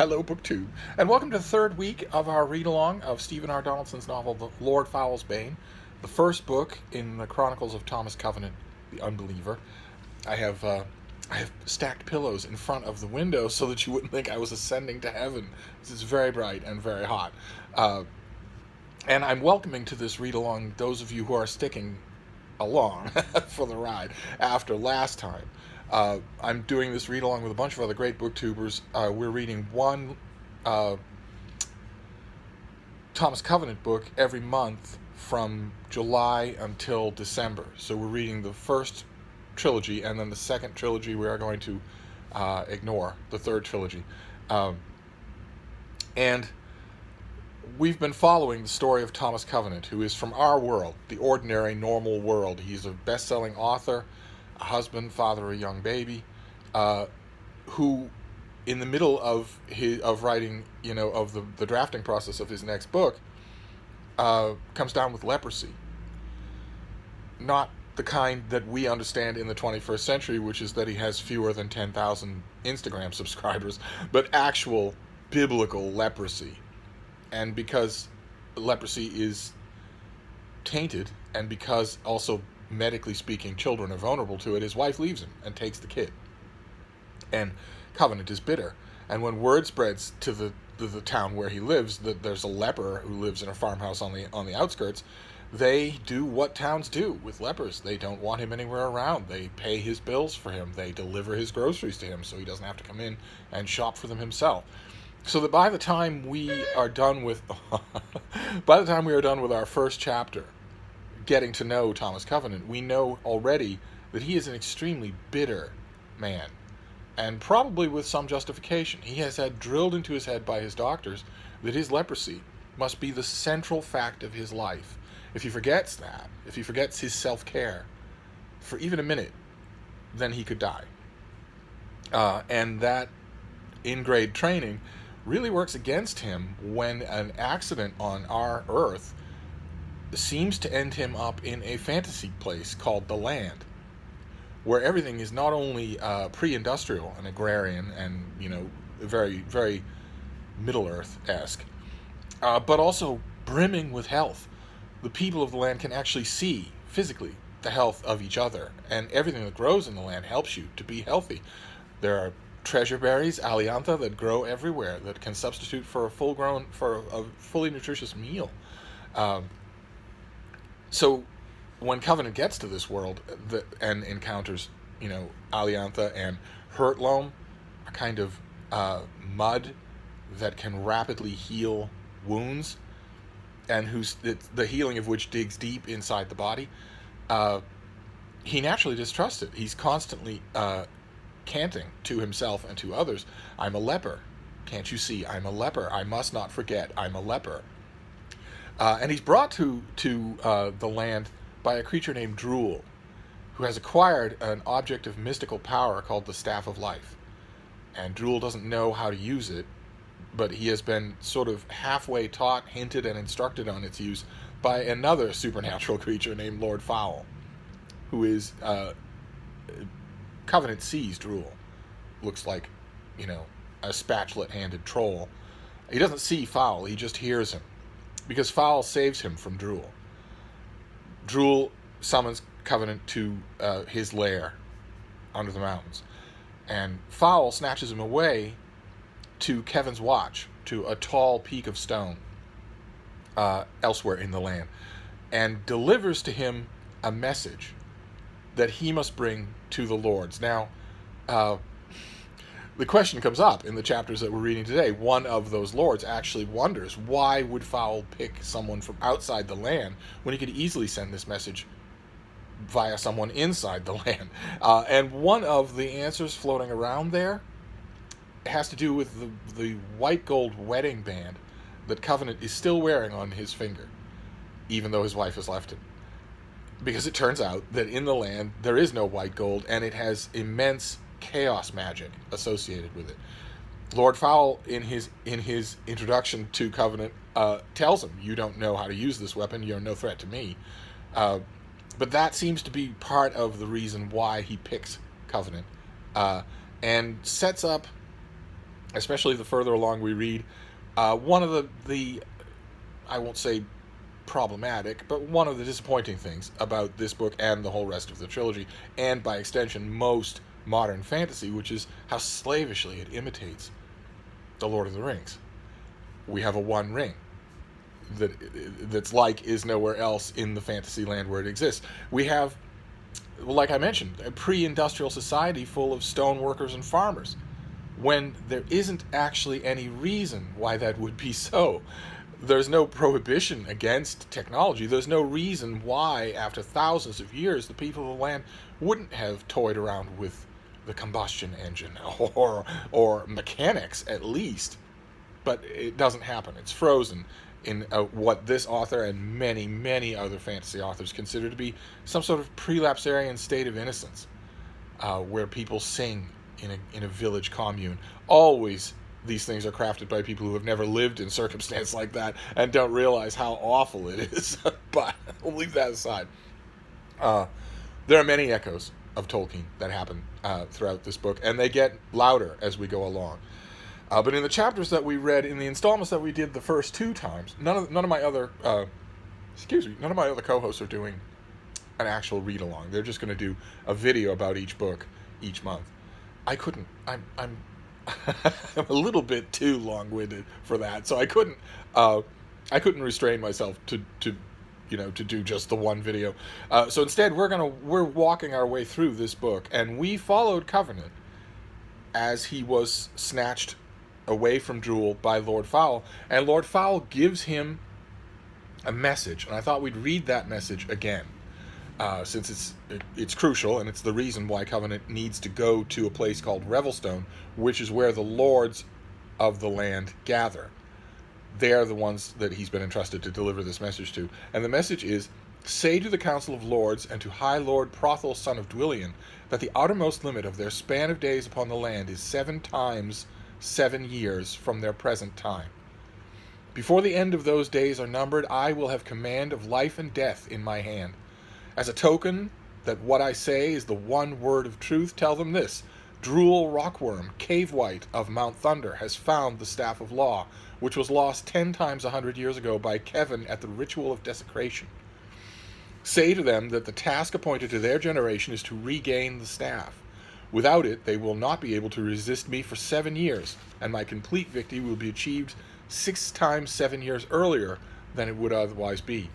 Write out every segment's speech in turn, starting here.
Hello, BookTube, and welcome to the third week of our read-along of Stephen R. Donaldson's novel, The Lord Fowl's Bane, the first book in the Chronicles of Thomas Covenant, the Unbeliever. I have stacked pillows in front of the window so that you wouldn't think I was ascending to heaven. This is very bright and very hot. And I'm welcoming to this read-along those of you who are sticking along for the ride after last time. I'm doing this read along with a bunch of other great booktubers. We're reading one Thomas Covenant book every month from July until December. So we're reading the first trilogy, and then the second trilogy we are going to ignore, the third trilogy. And we've been following the story of Thomas Covenant, who is from our world, the ordinary, normal world. He's a best-selling author, a husband, father of a young baby, who, in the middle of writing, of the drafting process of his next book, comes down with leprosy. Not the kind that we understand in the 21st century, which is that he has fewer than 10,000 Instagram subscribers, but actual biblical leprosy. And because leprosy is tainted, and because also, medically speaking, children are vulnerable to it, his wife leaves him and takes the kid. And Covenant is bitter. And when word spreads to the town where he lives that there's a leper who lives in a farmhouse on the outskirts, they do what towns do with lepers. They don't want him anywhere around. They pay his bills for him. They deliver his groceries to him so he doesn't have to come in and shop for them himself. So that by the time we are done with our first chapter, getting to know Thomas Covenant, we know already that he is an extremely bitter man, and probably with some justification. He has had drilled into his head by his doctors that his leprosy must be the central fact of his life. If he forgets that, if he forgets his self-care for even a minute, then he could die. And that in-grade training really works against him when an accident on our Earth seems to end him up in a fantasy place called the Land, where everything is not only pre-industrial and agrarian and, very, very Middle-earth-esque, but also brimming with health. The people of the land can actually see, physically, the health of each other, and everything that grows in the land helps you to be healthy. There are treasure berries, aliantha, that grow everywhere, that can substitute for a fully nutritious meal. So when Covenant gets to this world and encounters, aliantha and hurt loam, a kind of mud that can rapidly heal wounds, and the healing of which digs deep inside the body, he naturally distrusts it. He's constantly canting to himself and to others, "I'm a leper. Can't you see? I'm a leper. I must not forget. I'm a leper." And he's brought to the land by a creature named Drool, who has acquired an object of mystical power called the Staff of Life. And Drool doesn't know how to use it, but he has been sort of halfway taught, hinted, and instructed on its use by another supernatural creature named Lord Fowl, who is Covenant sees Drool. Looks like, a spatulate-handed troll. He doesn't see Fowl, he just hears him, because Fowl saves him from Drool. Drool summons Covenant to his lair under the mountains, and Fowl snatches him away to Kevin's Watch, to a tall peak of stone elsewhere in the land, and delivers to him a message that he must bring to the lords. Now, the question comes up in the chapters that we're reading today. One of those lords actually wonders, why would Fowl pick someone from outside the land when he could easily send this message via someone inside the land? And one of the answers floating around there has to do with the white gold wedding band that Covenant is still wearing on his finger, even though his wife has left him. Because it turns out that in the land there is no white gold, and it has immense chaos magic associated with it. Lord Fowl, in his introduction to Covenant, tells him, "You don't know how to use this weapon. You're no threat to me." But that seems to be part of the reason why he picks Covenant, and sets up especially the further along we read. One of the I won't say problematic, but one of the disappointing things about this book and the whole rest of the trilogy, and by extension most modern fantasy, which is how slavishly it imitates The Lord of the Rings. We have a one ring that's like is nowhere else in the fantasy land where it exists. We have, like I mentioned, a pre-industrial society full of stoneworkers and farmers, when there isn't actually any reason why that would be so. There's no prohibition against technology. There's no reason why, after thousands of years, the people of the land wouldn't have toyed around with the combustion engine or mechanics, at least. But it doesn't happen. It's frozen in what this author and many, many other fantasy authors consider to be some sort of prelapsarian state of innocence, where people sing in a village commune. Always these things are crafted by people who have never lived in circumstance like that and don't realize how awful it is. But we'll leave that aside. There are many echoes of Tolkien that happen throughout this book, and they get louder as we go along. But in the chapters that we read, in the installments that we did the first two times, none of my other co-hosts are doing an actual read along. They're just going to do a video about each book each month. I couldn't. I'm I'm a little bit too long-winded for that, so I couldn't restrain myself to do just the one video. So instead, we're walking our way through this book, and we followed Covenant as he was snatched away from Drool by Lord Fowl, and Lord Fowl gives him a message, and I thought we'd read that message again, since it's crucial, and it's the reason why Covenant needs to go to a place called Revelstone, which is where the lords of the land gather. They're the ones that he's been entrusted to deliver this message to, and the message is, "Say to the Council of Lords and to High Lord Prothel, son of Dwilian, that the outermost limit of their span of days upon the land is 7 times 7 years from their present time. Before the end of those days are numbered, I will have command of life and death in my hand. As a token that what I say is the one word of truth, tell them this: Drool Rockworm, Cave White of Mount Thunder, has found the Staff of Law, which was lost 10 times 100 years ago by Kevin at the Ritual of Desecration. Say to them that the task appointed to their generation is to regain the staff. Without it, they will not be able to resist me for 7 years, and my complete victory will be achieved 6 times 7 years earlier than it would otherwise be.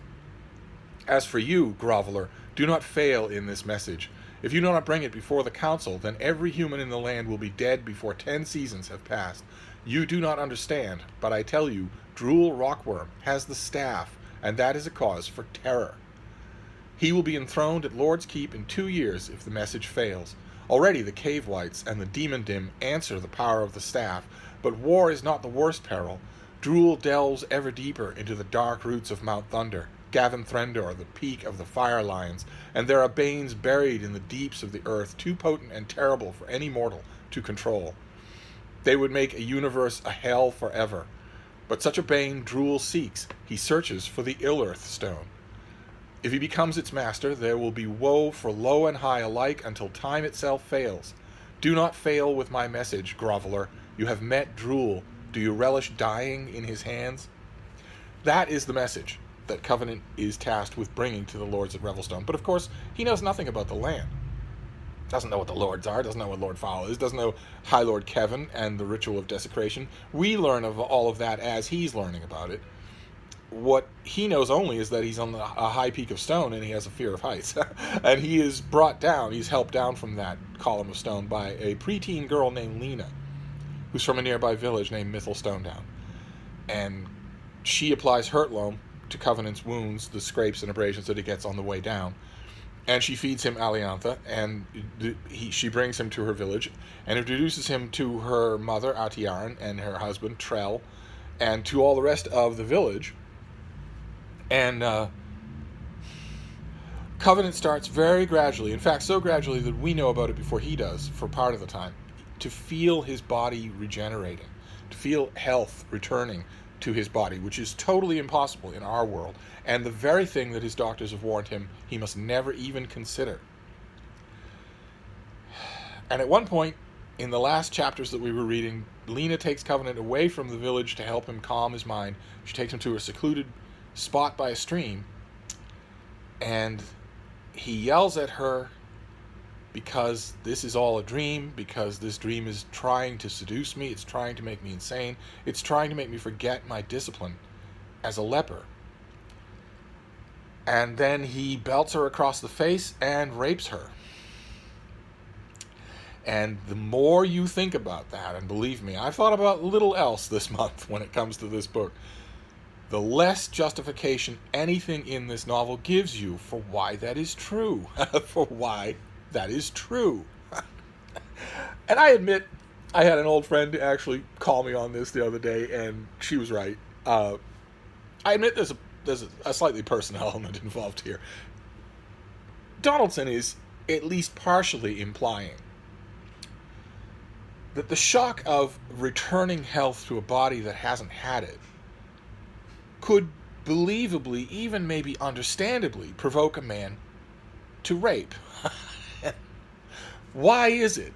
As for you, groveler, do not fail in this message. If you do not bring it before the council, then every human in the land will be dead before 10 seasons have passed. You do not understand, but I tell you, Drool Rockworm has the staff, and that is a cause for terror. He will be enthroned at Lord's Keep in 2 years if the message fails. Already the Cave Whites and the Demon Dim answer the power of the staff, but war is not the worst peril. Drool delves ever deeper into the dark roots of Mount Thunder, Gavin Threndor, the peak of the Fire Lions, and there are Banes buried in the deeps of the earth, too potent and terrible for any mortal to control. They would make a universe a hell forever. But such a Bane Drool seeks. He searches for the Ill-Earth Stone. If he becomes its master, there will be woe for low and high alike until time itself fails. Do not fail with my message, groveler. You have met Drool. Do you relish dying in his hands? That is the message that Covenant is tasked with bringing to the lords of Revelstone. But of course, he knows nothing about the land. Doesn't know what the lords are, doesn't know what Lord Fowl is, doesn't know High Lord Kevin and the Ritual of Desecration. We learn of all of that as he's learning about it. What he knows only is that he's on a high peak of stone and he has a fear of heights. And he is brought down, he's helped down from that column of stone by a preteen girl named Lena, who's from a nearby village named Mythel Stonedown. And she applies Hurtloam to Covenant's wounds, the scrapes and abrasions that he gets on the way down. And she feeds him Aliantha, and she brings him to her village and introduces him to her mother, Atiaran, and her husband, Trell, and to all the rest of the village. And Covenant starts very gradually, in fact, so gradually that we know about it before he does, for part of the time, to feel his body regenerating, to feel health returning to his body, which is totally impossible in our world, and the very thing that his doctors have warned him he must never even consider. And at one point, in the last chapters that we were reading Lena takes Covenant away from the village to help him calm his mind. She takes him to a secluded spot by a stream, and he yells at her because this is all a dream, because this dream is trying to seduce me, it's trying to make me insane, it's trying to make me forget my discipline as a leper. And then he belts her across the face and rapes her. And the more you think about that, and believe me, I've thought about little else this month when it comes to this book, the less justification anything in this novel gives you for why that is true. For why that is true. And I admit, I had an old friend actually call me on this the other day, and she was right. I admit there's a slightly personal element involved here. Donaldson is at least partially implying that the shock of returning health to a body that hasn't had it could believably, even maybe understandably, provoke a man to rape. Why is it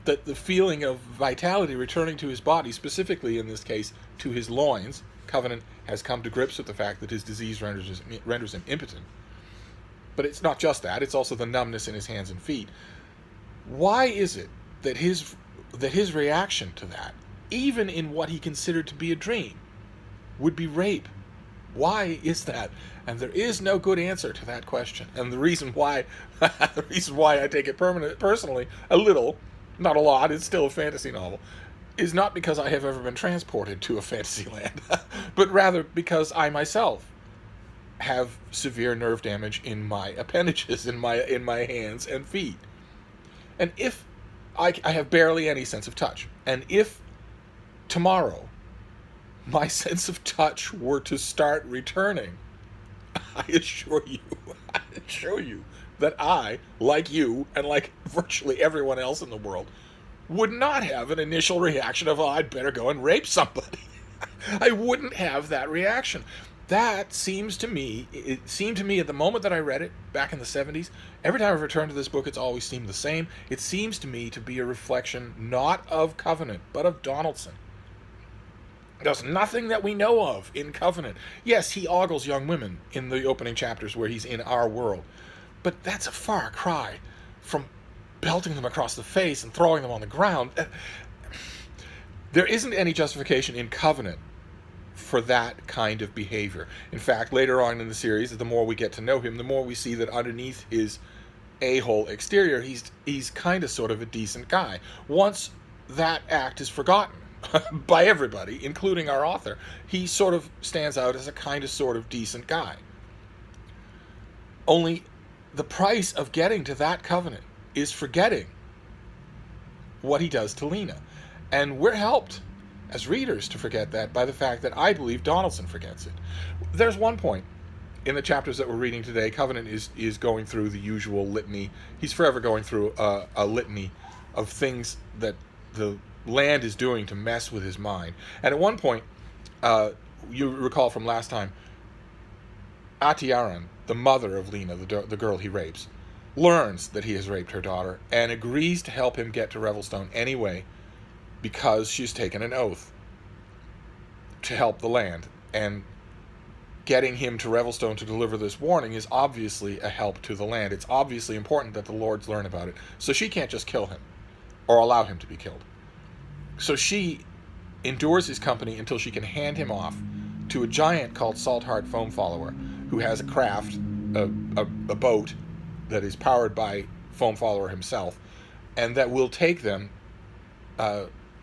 that the feeling of vitality returning to his body, specifically in this case to his loins, Covenant has come to grips with the fact that his disease renders him impotent, but it's not just that, it's also the numbness in his hands and feet. Why is it that his reaction to that, even in what he considered to be a dream, would be rape? Why is that? And there is no good answer to that question. And the reason why I take it personally, a little, not a lot, it's still a fantasy novel, is not because I have ever been transported to a fantasy land, but rather because I myself have severe nerve damage in my appendages, in my hands and feet. And if I have barely any sense of touch, and if tomorrow my sense of touch were to start returning, I assure you that I, like you, and like virtually everyone else in the world, would not have an initial reaction of, oh, I'd better go and rape somebody. I wouldn't have that reaction. That seemed to me at the moment that I read it, back in the 70s, every time I've returned to this book, it's always seemed the same. It seems to me to be a reflection not of Covenant, but of Donaldson. There's nothing that we know of in Covenant. Yes, he ogles young women in the opening chapters where he's in our world, but that's a far cry from belting them across the face and throwing them on the ground. There isn't any justification in Covenant for that kind of behavior. In fact, later on in the series, the more we get to know him, the more we see that underneath his a-hole exterior, he's kind of sort of a decent guy. Once that act is forgotten by everybody, including our author, he sort of stands out as a kind of sort of decent guy. Only the price of getting to that Covenant is forgetting what he does to Lena. And we're helped as readers to forget that by the fact that I believe Donaldson forgets it. There's one point in the chapters that we're reading today. Covenant is going through the usual litany. He's forever going through a litany of things that the land is doing to mess with his mind. And at one point, you recall from last time, Atiaran, the mother of Lena, the girl he rapes, learns that he has raped her daughter and agrees to help him get to Revelstone anyway, because she's taken an oath to help the land. And getting him to Revelstone to deliver this warning is obviously a help to the land. It's obviously important that the lords learn about it. So she can't just kill him or allow him to be killed. So she endures his company until she can hand him off to a giant called Saltheart Foamfollower, who has a craft, a boat that is powered by Foamfollower himself, and that will take them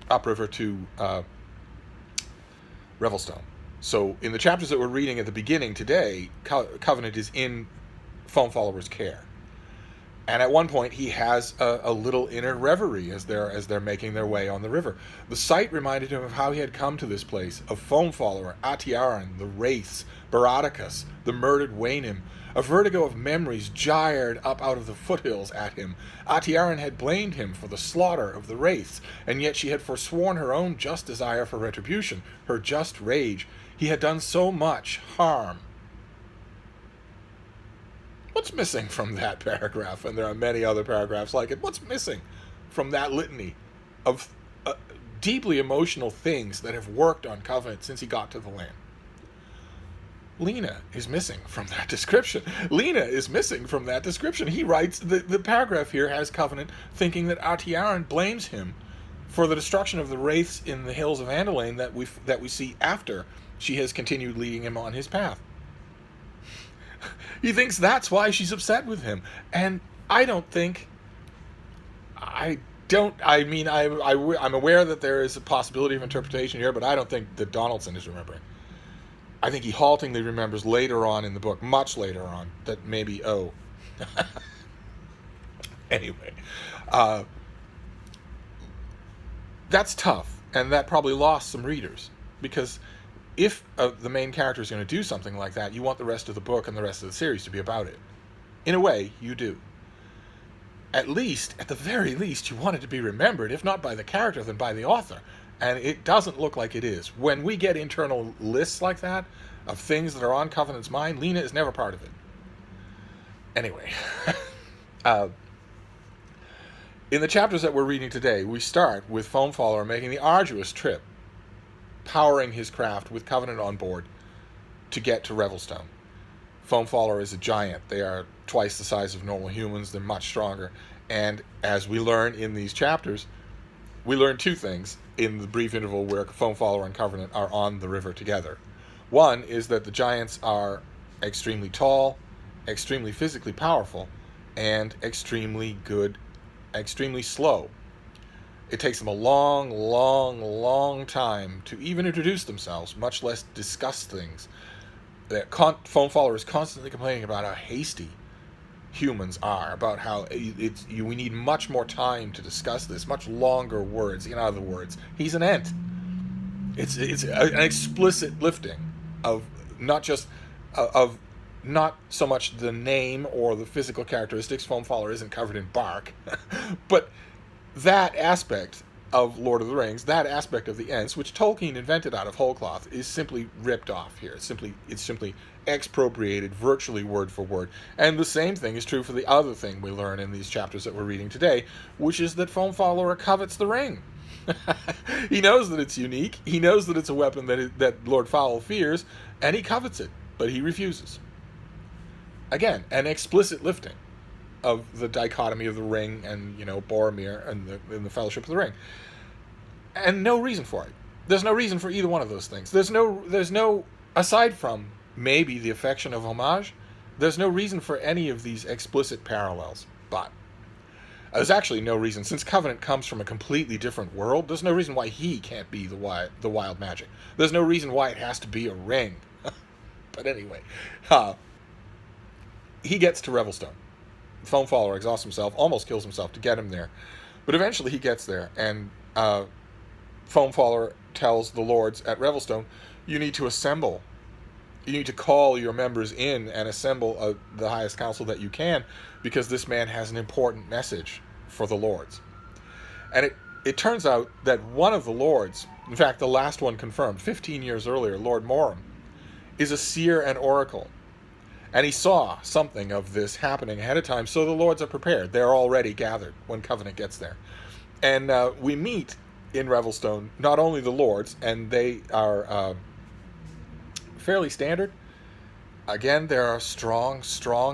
upriver to Revelstone. So in the chapters that we're reading at the beginning today, Covenant is in Foamfollower's care. And at one point, he has a little inner reverie as they're making their way on the river. The sight reminded him of how he had come to this place, of Foamfollower, Atiaran, the Wraiths, Baradicus, the murdered Waynim. A vertigo of memories gyred up out of the foothills at him. Atiaran had blamed him for the slaughter of the Wraiths, and yet she had forsworn her own just desire for retribution, her just rage. He had done so much harm. What's missing from that paragraph? And there are many other paragraphs like it. What's missing from that litany of deeply emotional things that have worked on Covenant since he got to the land. Lena is missing from that description. Lena is missing from that description. He writes, the paragraph here has Covenant thinking that Atiaran blames him for the destruction of the wraiths in the hills of Andalane that we see after she has continued leading him on his path. He thinks that's why she's upset with him. And I'm aware that there is a possibility of interpretation here, but I don't think that Donaldson is remembering. I think he haltingly remembers later on in the book, much later on, that maybe, Anyway, that's tough, and that probably lost some readers, because if the main character is going to do something like that, you want the rest of the book and the rest of the series to be about it. In a way, you do. At the very least, you want it to be remembered, if not by the character, then by the author. And it doesn't look like it is. When we get internal lists like that of things that are on Covenant's mind, Lena is never part of it. Anyway, in the chapters that we're reading today, we start with Foamfaller making the arduous trip, powering his craft with Covenant on board to get to Revelstone. Foamfaller is a giant. They are twice the size of normal humans. They're much stronger. And as we learn in these chapters, we learn two things in the brief interval where Foamfaller and Covenant are on the river together. One is that the giants are extremely tall, extremely physically powerful, and extremely slow. It takes them a long, long, long time to even introduce themselves, much less discuss things. Foamfaller is constantly complaining about how hasty humans are, about how we need much more time to discuss this, much longer words. In other words, he's an ent. It's an explicit lifting of not so much the name or the physical characteristics. Foamfaller isn't covered in bark, but that aspect of Lord of the Rings, that aspect of the Ents, which Tolkien invented out of whole cloth, is simply ripped off here. It's simply expropriated virtually word for word. And the same thing is true for the other thing we learn in these chapters that we're reading today, which is that Foamfaller covets the ring. He knows that it's unique. He knows that it's a weapon that Lord Fowl fears, and he covets it, but he refuses. Again, an explicit lifting of the dichotomy of the ring and, Boromir and the Fellowship of the Ring. And no reason for it. There's no reason for either one of those things. There's no, aside from maybe the affection of homage, there's no reason for any of these explicit parallels. But there's actually no reason, since Covenant comes from a completely different world, there's no reason why he can't be the wild magic. There's no reason why it has to be a ring. But anyway, he gets to Revelstone. Foamfaller exhausts himself, almost kills himself to get him there. But eventually he gets there, and Foamfaller tells the lords at Revelstone, you need to assemble. You need to call your members in and assemble the highest council that you can, because this man has an important message for the lords. And it turns out that one of the lords, in fact the last one confirmed, 15 years earlier, Lord Moram, is a seer and oracle. And he saw something of this happening ahead of time, so the lords are prepared. They're already gathered when Covenant gets there. And we meet in Revelstone not only the lords, and they are fairly standard. Again, there are strong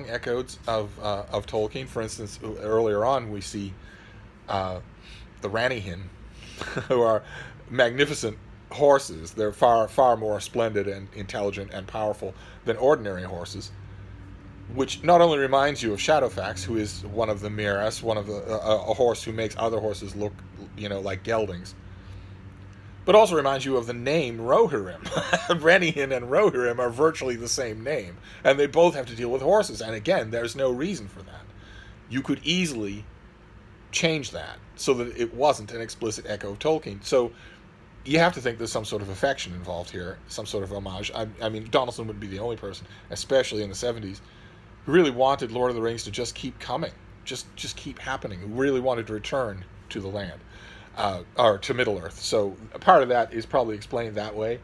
echoes of Tolkien. For instance, earlier on we see the Ranihin, who are magnificent horses. They're far more splendid and intelligent and powerful than ordinary horses, which not only reminds you of Shadowfax, who is one of the Miras, one of a horse who makes other horses look, like geldings, but also reminds you of the name Rohirrim. Renihin and Rohirrim are virtually the same name, and they both have to deal with horses. And again, there's no reason for that. You could easily change that so that it wasn't an explicit echo of Tolkien. So you have to think there's some sort of affection involved here, some sort of homage. I mean, Donaldson wouldn't be the only person, especially in the 70s, who really wanted Lord of the Rings to just keep coming, just keep happening, who really wanted to return to the land, or to Middle-earth. So part of that is probably explained that way.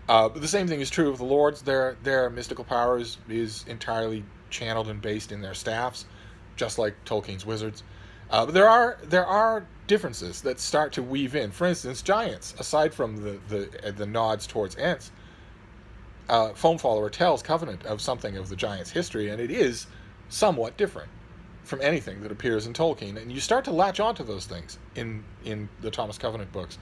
But the same thing is true of the lords. Their mystical powers is entirely channeled and based in their staffs, just like Tolkien's wizards. But there are differences that start to weave in. For instance, giants. Aside from the nods towards Ents, Foam Follower tells Covenant of something of the giants' history, and it is somewhat different from anything that appears in Tolkien. And you start to latch onto those things in the Thomas Covenant books.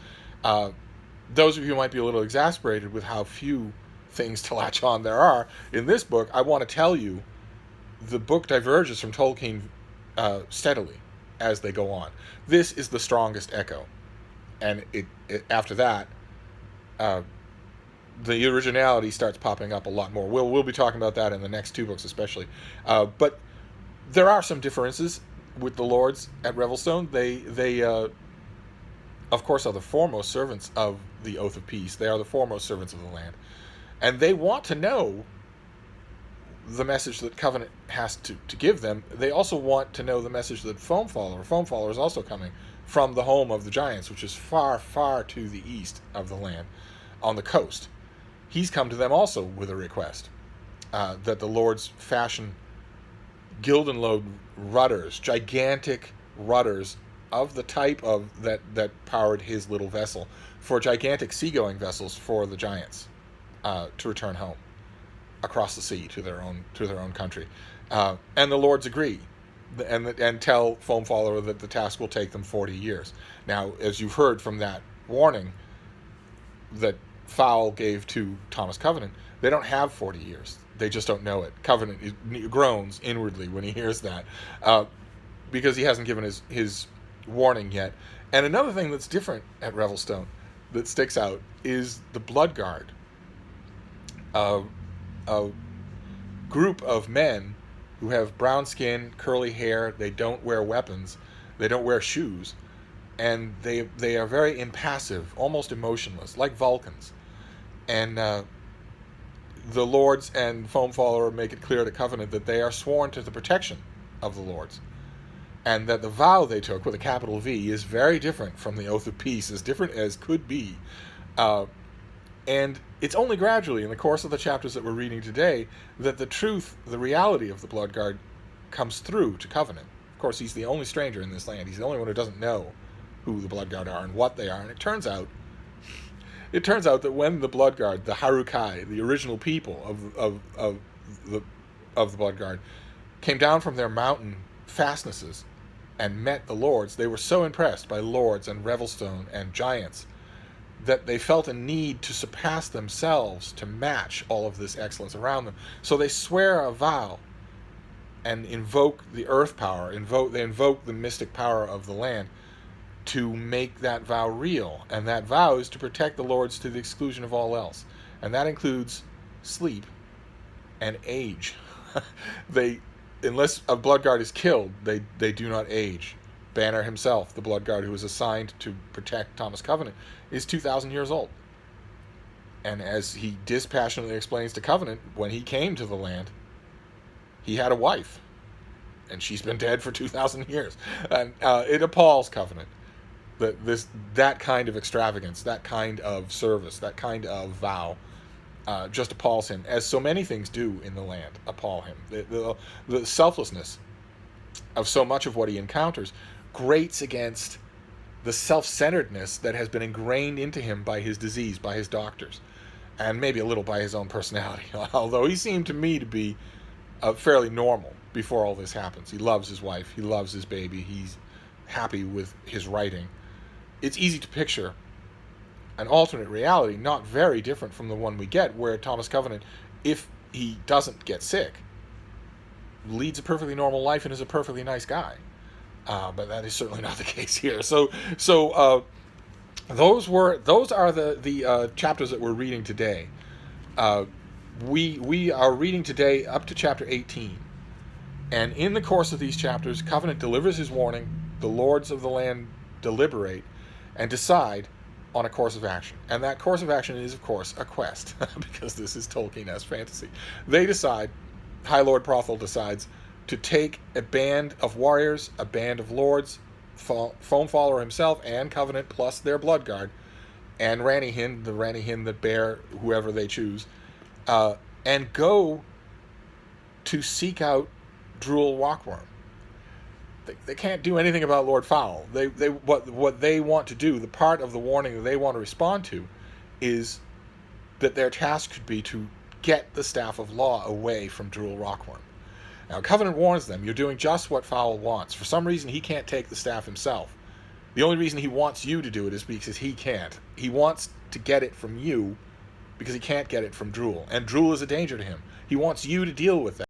Those of you who might be a little exasperated with how few things to latch on there are in this book, I want to tell you the book diverges from Tolkien steadily as they go on. This is the strongest echo, and it after that, the originality starts popping up a lot more. We'll be talking about that in the next two books, especially. But there are some differences with the lords at Revelstone. They of course, are the foremost servants of the Oath of Peace. They are the foremost servants of the land, and they want to know the message that Covenant has to give them. They also want to know the message that Foam Follower is also coming from the home of the giants, which is far, far to the east of the land, on the coast. He's come to them also with a request that the lords fashion Gildenload rudders, gigantic rudders of the type of that powered his little vessel, for gigantic seagoing vessels for the giants to return home across the sea to their own country, and the lords agree, and tell Foam Follower that the task will take them 40 years. Now, as you've heard from that warning that Fowl gave to Thomas Covenant, they don't have 40 years. They just don't know it. Covenant groans inwardly when he hears that, because he hasn't given his warning yet. And another thing that's different at Revelstone that sticks out is the Bloodguard. A group of men who have brown skin, curly hair. They don't wear weapons. They don't wear shoes. And they are very impassive, almost emotionless, like Vulcans. And the lords and Foam Follower make it clear to Covenant that they are sworn to the protection of the lords, and that the vow they took with a capital V is very different from the Oath of Peace, as different as could be. And it's only gradually, in the course of the chapters that we're reading today, that the truth, the reality of the Bloodguard comes through to Covenant. Of course, he's the only stranger in this land. He's the only one who doesn't know who the Bloodguard are and what they are. And it turns out that when the Bloodguard, the Harukai, the original people of the Bloodguard, came down from their mountain fastnesses and met the lords, they were so impressed by lords and Revelstone and giants that they felt a need to surpass themselves to match all of this excellence around them. So they swear a vow and invoke the earth power. They invoke the mystic power of the land to make that vow real. And that vow is to protect the lords to the exclusion of all else. And that includes sleep and age. Unless a Bloodguard is killed, they do not age. Banner himself, the Bloodguard who was assigned to protect Thomas Covenant, is 2,000 years old. And as he dispassionately explains to Covenant, when he came to the land, he had a wife, and she's been dead for 2,000 years. And it appalls Covenant that kind of extravagance, that kind of service, that kind of vow just appalls him, as so many things do in the land appall him. The selflessness of so much of what he encounters grates against the self-centeredness that has been ingrained into him by his disease, by his doctors, and maybe a little by his own personality, although he seemed to me to be fairly normal before all this happens. He loves his wife, he loves his baby, he's happy with his writing. It's easy to picture an alternate reality, not very different from the one we get, where Thomas Covenant, if he doesn't get sick, leads a perfectly normal life and is a perfectly nice guy. But that is certainly not the case here. So those are the chapters that we're reading today. We are reading today up to chapter 18, and in the course of these chapters, Covenant delivers his warning. The lords of the land deliberate and decide on a course of action, and that course of action is, of course, a quest, because this is Tolkien-esque fantasy. They decide. High Lord Prothel decides to take a band of warriors, a band of lords, Foam Follower himself, and Covenant, plus their Bloodguard, and Ranihin, the Ranihin that bear whoever they choose, and go to seek out Drool Walkworm. They can't do anything about Lord Fowl. What they want to do, the part of the warning that they want to respond to, is that their task could be to get the Staff of Law away from Drool Rockworm. Now, Covenant warns them, you're doing just what Fowl wants. For some reason, he can't take the staff himself. The only reason he wants you to do it is because he can't. He wants to get it from you because he can't get it from Drool. And Drool is a danger to him. He wants you to deal with that.